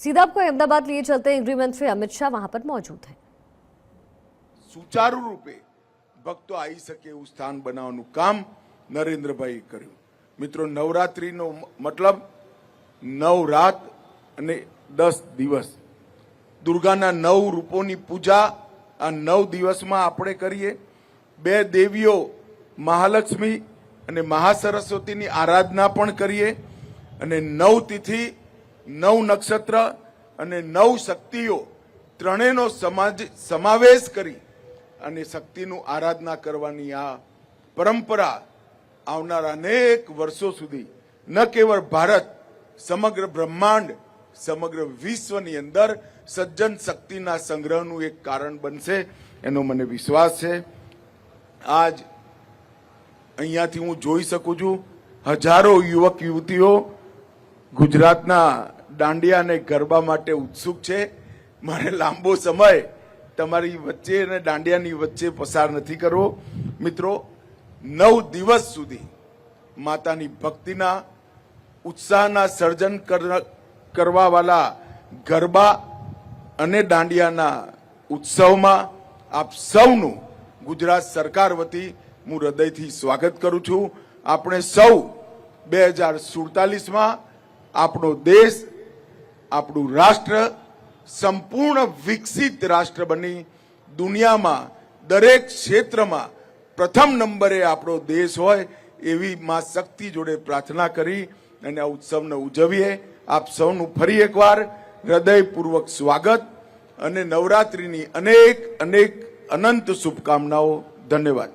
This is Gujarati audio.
सीधा आपको अहमदाबाद लिए चलते हैं। गृह मंत्री अमित शाह वहां पर मौजूद हैं। सुचारू रूपे भक्तो आई सके એવું સ્થાન બનાવવાનું કામ નરેન્દ્રભાઈ કર્યું। મિત્રો, નવરાત્રીનો મતલબ 9 રાત અને 10 દિવસ, દુર્ગાના 9 રૂપોની પૂજા આ 9 દિવસમાં આપણે કરીએ। 2 દેવીઓ મહાલક્ષ્મી અને મહાસરસ્વતીની આરાધના પણ કરીએ અને 9 તિથિ, 9 નક્ષત્ર અને 9 શક્તિઓ ત્રણેયનો સમાવેશ કરી અને શક્તિનું આરાધના કરવાની આ પરંપરા આવનારા અનેક વર્ષો સુધી ન કેવળ ભારત, સમગ્ર બ્રહ્માંડ, સમગ્ર વિશ્વની અંદર સજ્જન શક્તિના સંગ્રહનું એક કારણ બનશે, એનો મને વિશ્વાસ છે। આજ અહીંયાથી હું જોઈ શકું છું હજારો યુવક યુવતીઓ ગુજરાતના દાંડિયા અને ગરબા માટે ઉત્સુક છે। મારે લાંબો સમય તમારી વચ્ચે અને દાંડિયાની વચ્ચે પસાર નથી કરવો। મિત્રો, 9 દિવસ સુધી માતાની ભક્તિના ઉત્સાહના સર્જન કરવાવાળા ગરબા અને દાંડિયાના ઉત્સવમાં આપ સૌનું ગુજરાત સરકાર વતી હું હૃદયથી સ્વાગત કરું છું। આપણે સૌ 2047માં આપણો દેશ, આપણું રાષ્ટ્ર સંપૂર્ણ વિકસિત રાષ્ટ્ર બની દુનિયામાં દરેક ક્ષેત્રમાં પ્રથમ નંબરે આપણો દેશ હોય એવી માં શક્તિ જોડે પ્રાર્થના કરી અને આ ઉત્સવને ઉજવીએ। આપ સૌનું ફરી એકવાર હૃદયપૂર્વક સ્વાગત અને નવરાત્રિની અનેક અનેક અનંત શુભકામનાઓ। ધન્યવાદ।